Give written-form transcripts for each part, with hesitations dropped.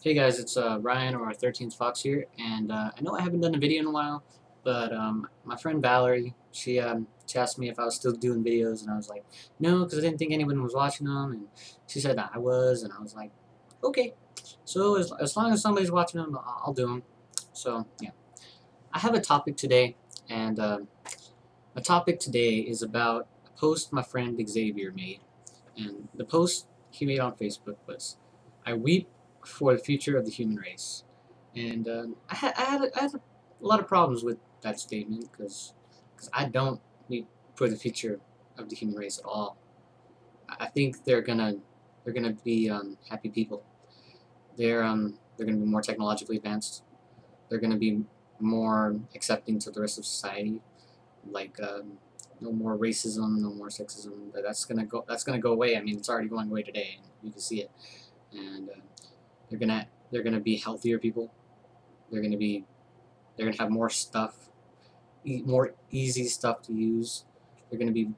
Hey guys, it's Ryan or 13th Fox here, and I know I haven't done a video in a while, but my friend Valerie, she asked me if I was still doing videos, and I was like, no, because I didn't think anyone was watching them, and she said that I was, and I was like, okay, so as long as somebody's watching them, I'll do them. So yeah, I have a topic today, and my topic today is about a post my friend Xavier made, and the post he made on Facebook was, "I weep for the future of the human race." And I had a lot of problems with that statement because I don't weep for the future of the human race at all. I think they're gonna be happy people. They're gonna be more technologically advanced. They're gonna be more accepting to the rest of society. Like no more racism, no more sexism. That's gonna go. That's gonna go away. I mean, it's already going away today, and you can see it. And they're gonna be healthier people. They're gonna be they're gonna have more stuff, more easy stuff to use. They're gonna be.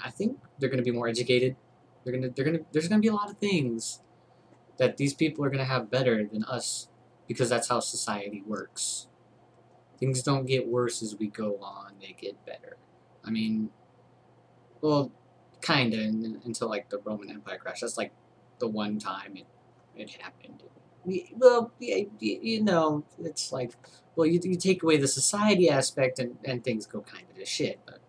I think they're gonna be more educated. There's gonna be a lot of things that these people are gonna have better than us, because that's how society works. Things don't get worse as we go on; they get better. I mean, well, kinda until like the Roman Empire crashed. That's like the one time it happened. Well, yeah, it's like, well, you take away the society aspect and things go kind of to shit. But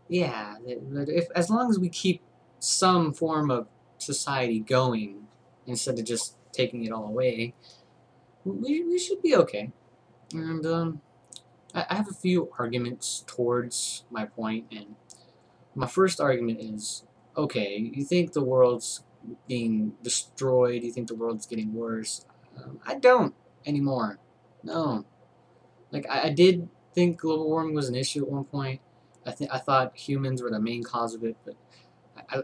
yeah, but if as long as we keep some form of society going instead of just taking it all away, we should be okay. And I have a few arguments towards my point, and my first argument is, okay, you think the world's being destroyed, you think the world's getting worse. I don't anymore. No. Like, I did think global warming was an issue at one point. I thought humans were the main cause of it, but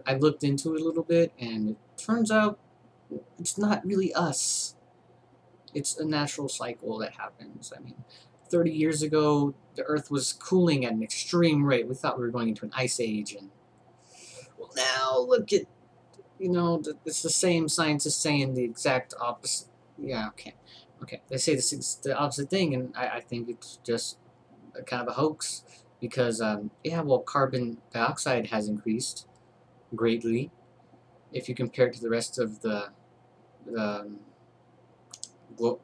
I looked into it a little bit, and it turns out it's not really us. It's a natural cycle that happens. I mean, 30 years ago, the Earth was cooling at an extreme rate. We thought we were going into an ice age, and well, now look at, it's the same scientists saying the exact opposite. Yeah, okay. Okay, they say the opposite thing, and I think it's just a kind of a hoax because, yeah, well, carbon dioxide has increased greatly if you compare it to the rest of the glo-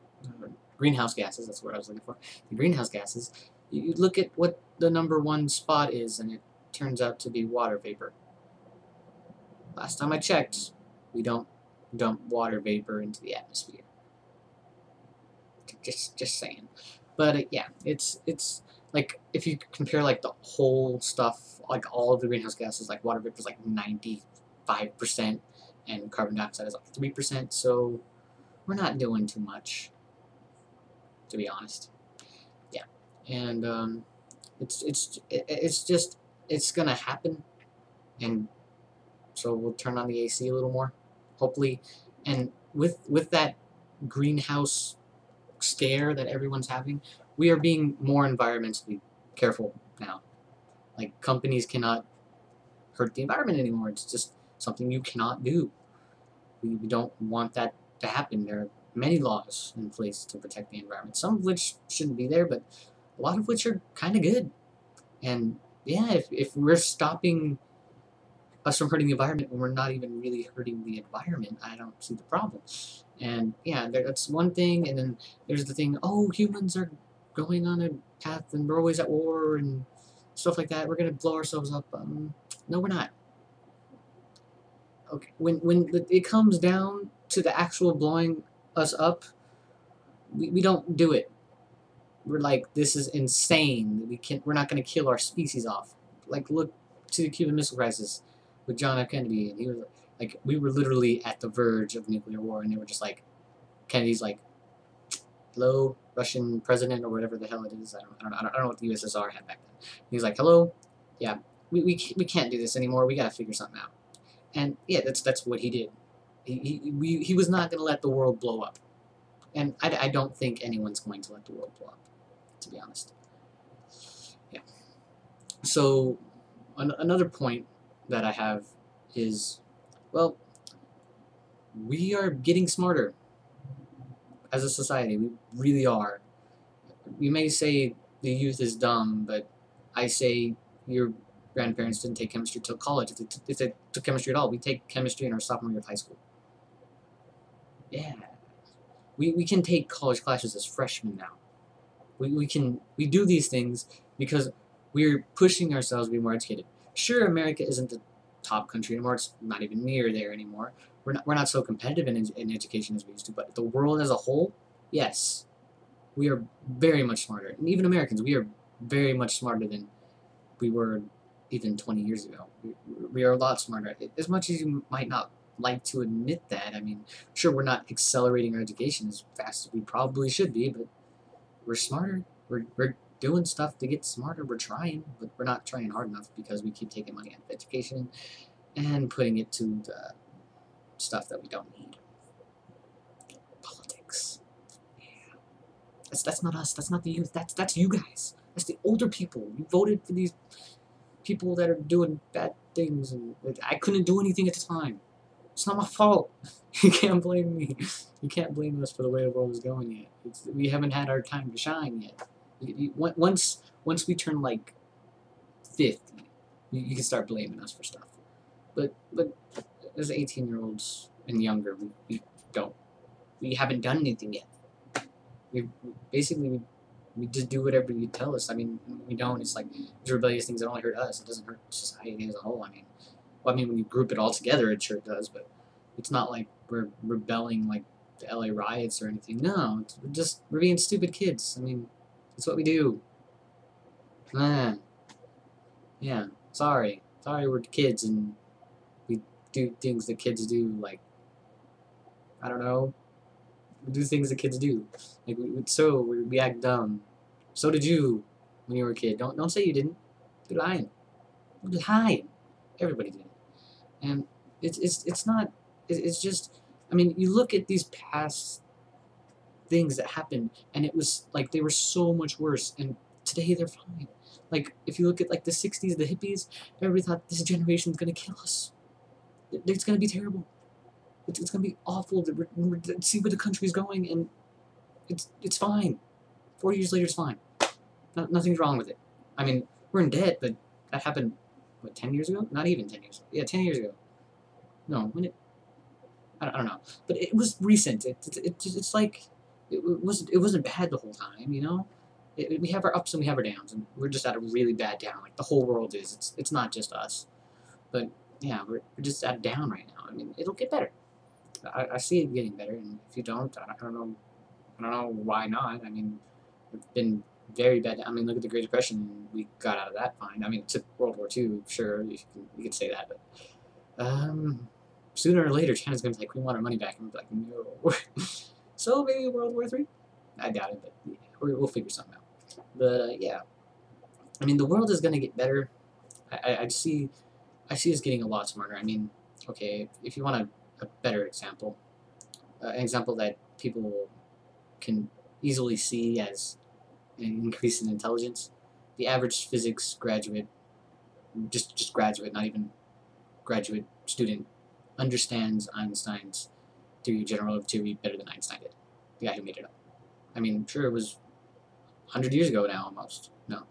greenhouse gases. That's what I was looking for. The greenhouse gases. You look at what the number one spot is, and it turns out to be water vapor. Last time I checked, we don't dump water vapor into the atmosphere. Just saying. But yeah, it's like if you compare like the whole stuff, like all of the greenhouse gases, like water vapor is like 95%, and carbon dioxide is like 3%. So we're not doing too much, to be honest. Yeah, and it's just it's gonna happen, and so we'll turn on the AC a little more, hopefully. And with that greenhouse scare that everyone's having, we are being more environmentally careful now. Like, companies cannot hurt the environment anymore. It's just something you cannot do. We don't want that to happen. There are many laws in place to protect the environment, some of which shouldn't be there, but a lot of which are kind of good. And yeah, if we're stopping us from hurting the environment when we're not even really hurting the environment, I don't see the problem. And yeah, that's one thing. And then there's the thing, oh, humans are going on a path and we're always at war and stuff like that. We're going to blow ourselves up. No, we're not. Okay, when it comes down to the actual blowing us up, we don't do it. We're like, this is insane. We're not going to kill our species off. Like, look to the Cuban Missile Crisis with John F. Kennedy, and he was like, we were literally at the verge of nuclear war, and they were just like, Kennedy's like, hello, Russian president or whatever the hell it is. I don't know what the USSR had back then. He's like, hello, yeah, we can't do this anymore. We got to figure something out. And yeah, that's what he did. He was not going to let the world blow up, and I don't think anyone's going to let the world blow up, to be honest. Yeah. So another point that I have is, well, we are getting smarter. as a society. We really are. You may say the youth is dumb, but I say your grandparents didn't take chemistry till college. If they took chemistry at all, we take chemistry in our sophomore year of high school. Yeah. We can take college classes as freshmen now. We do these things because we're pushing ourselves to be more educated. Sure, America isn't the top country anymore. It's not even near there anymore. We're not so competitive in education as we used to. But the world as a whole, yes, we are very much smarter. And even Americans, we are very much smarter than we were even 20 years ago. We are a lot smarter. As much as you might not like to admit that, I mean, sure, we're not accelerating our education as fast as we probably should be, but we're smarter. We're doing stuff to get smarter. We're trying, but we're not trying hard enough because we keep taking money out of education and putting it to the stuff that we don't need. Politics. Yeah. That's not us. That's not the youth. That's you guys. That's the older people. You voted for these people that are doing bad things, and I couldn't do anything at the time. It's not my fault. You can't blame me. You can't blame us for the way the world is going yet. We haven't had our time to shine yet. Once we turn like 50, you can start blaming us for stuff. But as 18-year-olds and younger, we haven't done anything yet. We just do whatever you tell us. I mean, we don't. It's like these rebellious things that only hurt us. It doesn't hurt society as a whole. I mean, when you group it all together, it sure does. But it's not like we're rebelling like the LA riots or anything. No, we're being stupid kids. I mean, that's what we do. Man, yeah. Sorry, we're kids and we do things that kids do. Like, I don't know. We do things that kids do. Like we act dumb. So did you when you were a kid. Don't say you didn't. You're lying. You're lying. Everybody did. And it's not. It's just. I mean, you look at these past things that happened, and it was like they were so much worse. And today they're fine. Like if you look at like the '60s, the hippies, everybody thought this generation's gonna kill us. It's gonna be terrible. It's gonna be awful. See where the country's going, and it's fine. 40 years later, it's fine. Nothing's wrong with it. I mean, we're in debt, but that happened, what, 10 years ago? Not even 10 years ago. Yeah, 10 years ago. No, I don't know. But it was recent. It's like, it wasn't bad the whole time, you know? We have our ups and we have our downs, and we're just at a really bad down. Like, the whole world is. It's not just us. But, yeah, we're just at a down right now. I mean, it'll get better. I see it getting better, and if you don't, I don't know why not. I mean, it's been very bad. I mean, look at the Great Depression. We got out of that fine. I mean, it took World War II, sure, you could say that, but sooner or later, China's gonna be like, we want our money back, and we'll be like, no. So maybe World War III? I doubt it, but yeah, we'll figure something out. But yeah, I mean, the world is gonna get better. I see us getting a lot smarter. I mean, okay, if you want a better example, an example that people can easily see as an increase in intelligence, the average physics graduate, just graduate, not even graduate student, understands Einstein's theory of general relativity better than Einstein did, the guy who made it up. I mean, sure, it was 100 years ago now, almost. No.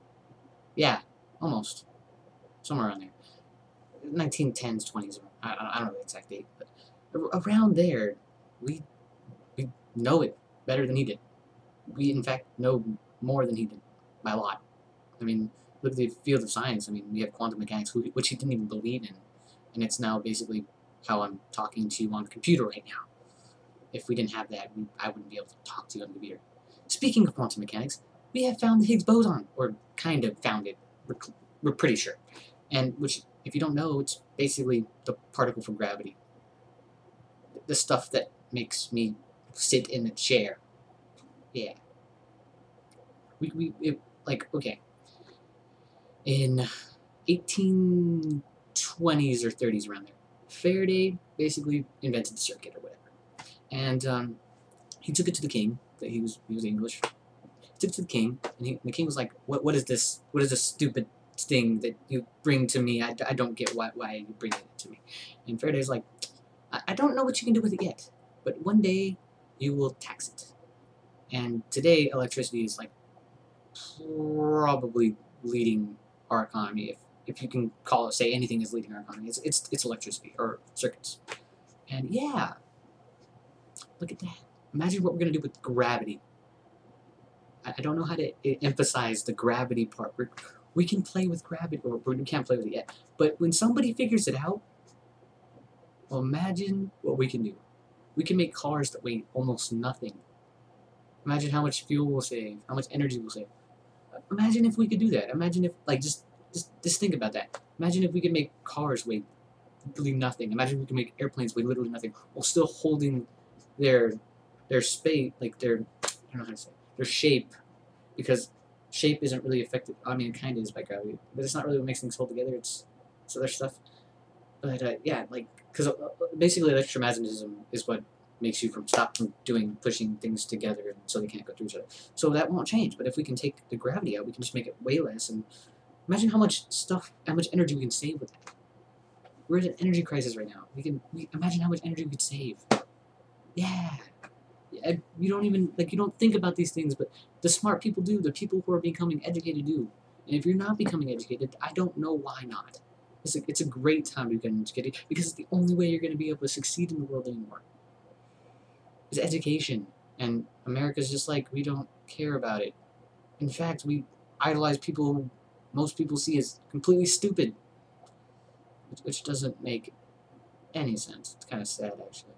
Yeah, almost. Somewhere around there. 1910s, 20s, I don't know the exact date, but around there, we know it better than he did. We, in fact, know more than he did, by a lot. I mean, look at the field of science. I mean, we have quantum mechanics, which he didn't even believe in, and it's now basically how I'm talking to you on the computer right now. If we didn't have that, I wouldn't be able to talk to you on the computer. Speaking of quantum mechanics, we have found the Higgs boson, or kind of found it. We're pretty sure. And which, if you don't know, it's basically the particle from gravity. The stuff that makes me sit in a chair. Yeah. Okay. In 1820s or 30s, around there, Faraday basically invented the circuit or whatever. And he took it to the king. He was English. He took it to the king, and the king was like, "What is this? What is this stupid thing that you bring to me? I don't get why you bring it to me." And Faraday's like, I don't know what you can do with it yet, but one day you will tax it. And today, electricity is like probably leading our economy. If you can call it, say anything is leading our economy, it's electricity or circuits. And yeah, look at that. Imagine what we're gonna do with gravity. I don't know how to emphasize the gravity part. We can play with gravity, or we can't play with it yet. But when somebody figures it out, well, imagine what we can do. We can make cars that weigh almost nothing. Imagine how much fuel we'll save, how much energy we'll save. Imagine if we could do that. Imagine if, like, just think about that. Imagine if we could make cars weigh literally nothing. Imagine if we could make airplanes weigh literally nothing, while still holding their space, like their, I don't know how to say, their shape, because shape isn't really affected. I mean, it kind of is by gravity, but it's not really what makes things hold together. It's other stuff. But yeah, like, because basically electromagnetism is what makes you stop from pushing things together, and so they can't go through each other. So that won't change. But if we can take the gravity out, we can just make it way less. And imagine how much energy we can save with that. We're in an energy crisis right now. Imagine how much energy we could save. Yeah. You don't even, like, you don't think about these things, but the smart people do. The people who are becoming educated do. And if you're not becoming educated, I don't know why not. It's a great time to become educated, because it's the only way you're going to be able to succeed in the world anymore. Is education. And America's just like, we don't care about it. In fact, we idolize people who most people see as completely stupid, which doesn't make any sense. It's kind of sad, actually.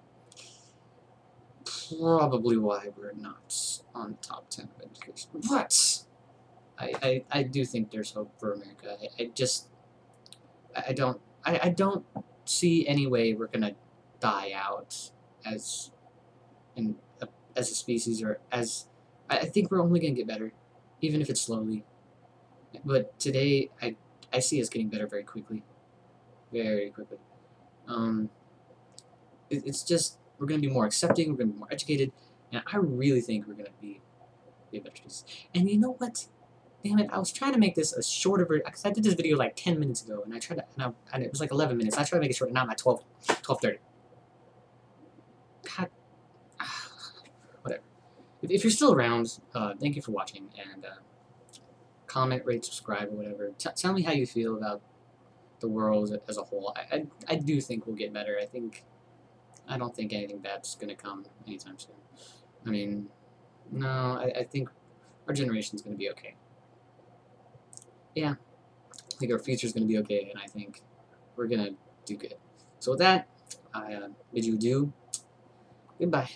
Probably why we're not on the top 10 of education. But I do think there's hope for America. I don't see any way we're gonna die out as a species, or as I think we're only gonna get better, even if it's slowly. But today I see us getting better very quickly, very quickly. It's just, we're gonna be more accepting, we're gonna be more educated, and I really think we're gonna be a better species. And you know what? Damn it, I was trying to make this a shorter version, because I did this video like 10 minutes ago, and I tried to, and it was like 11 minutes. I tried to make it short, and now I'm at 12:30. God, whatever. If you're still around, thank you for watching, and comment, rate, subscribe, or whatever. Tell me how you feel about the world as a whole. I do think we'll get better. I don't think anything bad's gonna come anytime soon. I mean, no, I think our generation's gonna be okay. Yeah, I think our future's gonna be okay, and I think we're gonna do good. So with that, I bid you adieu. Goodbye.